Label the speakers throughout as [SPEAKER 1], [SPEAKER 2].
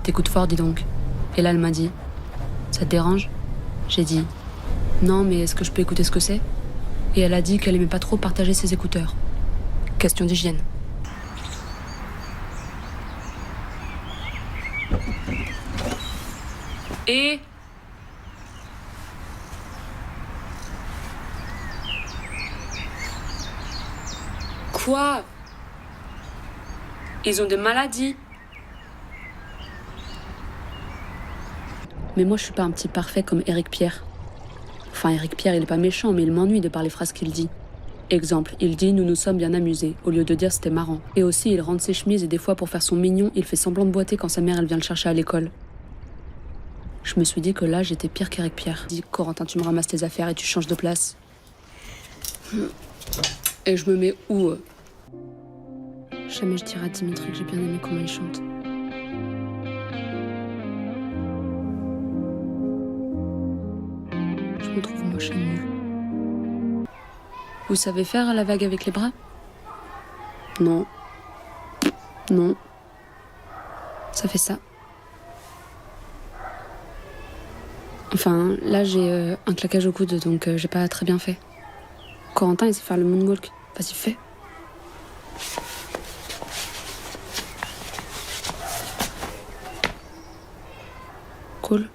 [SPEAKER 1] T'écoutes fort, dis donc. Et là, elle m'a dit, ça te dérange? J'ai dit, non, mais est-ce que je peux écouter ce que c'est? Et elle a dit qu'elle aimait pas trop partager ses écouteurs. Question d'hygiène. Et... Quoi? Ils ont des maladies. Mais moi, je suis pas un petit parfait comme Éric Pierre. Enfin, Éric Pierre, il est pas méchant, mais il m'ennuie de par les phrases qu'il dit. Exemple, il dit « nous nous sommes bien amusés », au lieu de dire « c'était marrant ». Et aussi, il rentre ses chemises et des fois, pour faire son mignon, il fait semblant de boiter quand sa mère, elle vient le chercher à l'école. Je me suis dit que là, j'étais pire qu'Éric Pierre. Dis, Corentin, tu me ramasses tes affaires et tu changes de place. Et je me mets où Jamais je dirai à Dimitri que j'ai bien aimé comment il chante. Je me trouve moche et nulle. Vous savez faire la vague avec les bras? Non. Non. Ça fait ça. Enfin, là, j'ai un claquage au coude, donc j'ai pas très bien fait. Corentin, il sait faire le moonwalk. Vas-y, fais. Cool.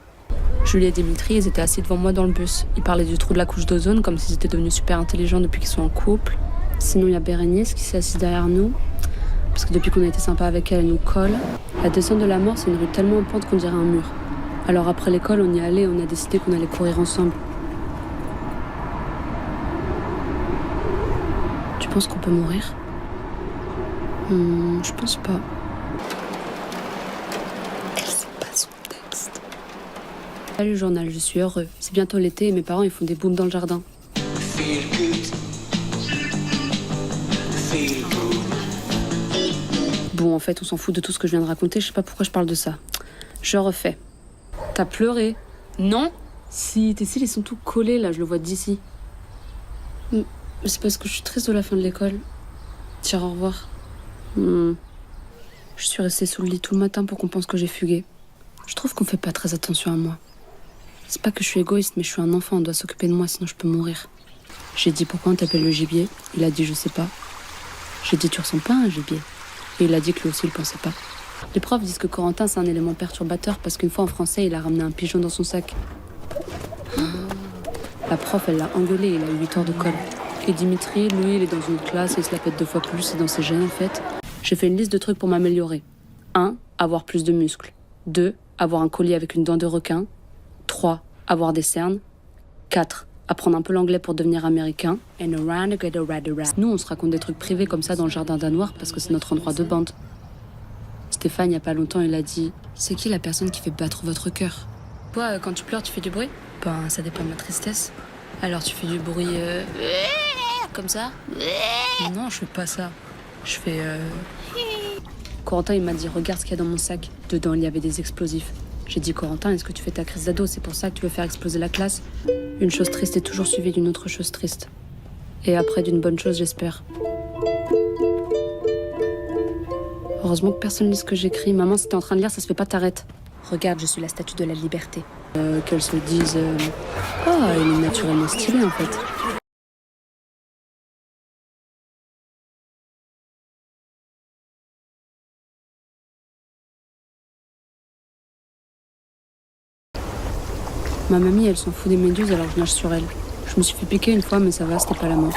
[SPEAKER 1] Julie et Dimitri, ils étaient assis devant moi dans le bus. Ils parlaient du trou de la couche d'ozone, comme s'ils étaient devenus super intelligents depuis qu'ils sont en couple. Sinon, il y a Bérénice qui s'est assise derrière nous, parce que depuis qu'on a été sympa avec elle, elle nous colle. La descente de la mort, c'est une rue tellement en pente qu'on dirait un mur. Alors après l'école, on y allait et on a décidé qu'on allait courir ensemble. Tu penses qu'on peut mourir? Je pense pas. Elle sait pas son texte. Salut journal, je suis heureux. C'est bientôt l'été et mes parents ils font des booms dans le jardin. Bon, en fait, on s'en fout de tout ce que je viens de raconter. Je sais pas pourquoi je parle de ça. Je refais. T'as pleuré? Non? Si, tes cils ils sont tout collés là, je le vois d'ici. Mais c'est parce que je suis triste de la fin de l'école. Dire au revoir. Je suis restée sous le lit tout le matin pour qu'on pense que j'ai fugué. Je trouve qu'on fait pas très attention à moi. C'est pas que je suis égoïste, mais je suis un enfant, on doit s'occuper de moi, sinon je peux mourir. J'ai dit pourquoi on t'appelle le gibier? Il a dit je sais pas. J'ai dit tu ressembles pas à un gibier. Et il a dit que lui aussi il pensait pas. Les profs disent que Corentin c'est un élément perturbateur parce qu'une fois en français il a ramené un pigeon dans son sac. La prof elle l'a engueulé, il a eu 8 heures de colle. Et Dimitri, lui il est dans une autre classe et il se la pète 2 fois plus, c'est dans ses gènes en fait. J'ai fait une liste de trucs pour m'améliorer. 1. Avoir plus de muscles. 2. Avoir un collier avec une dent de requin. 3. Avoir des cernes. 4. Apprendre un peu l'anglais pour devenir américain. And around the get around. Nous, on se raconte des trucs privés comme ça dans le jardin danois parce que c'est notre endroit de bande. Stéphane, il y a pas longtemps, il a dit « C'est qui la personne qui fait battre votre cœur ?» Toi, quand tu pleures, tu fais du bruit? Ben, ça dépend de ma tristesse. Alors tu fais du bruit comme ça? Non, je fais pas ça. Je fais Corentin, il m'a dit « Regarde ce qu'il y a dans mon sac. » Dedans, il y avait des explosifs. J'ai dit « Corentin, est-ce que tu fais ta crise d'ado? C'est pour ça que tu veux faire exploser la classe ?» Une chose triste est toujours suivie d'une autre chose triste. Et après d'une bonne chose, j'espère. Heureusement que personne ne lit ce que j'écris. Maman, si t'es en train de lire, ça se fait pas, t'arrêtes. Regarde, je suis la statue de la liberté. Qu'elles se disent... Ah, elle est naturellement stylée, en fait. Ma mamie, elle s'en fout des méduses, alors je nage sur elle. Je me suis fait piquer une fois, mais ça va, c'était pas la mort.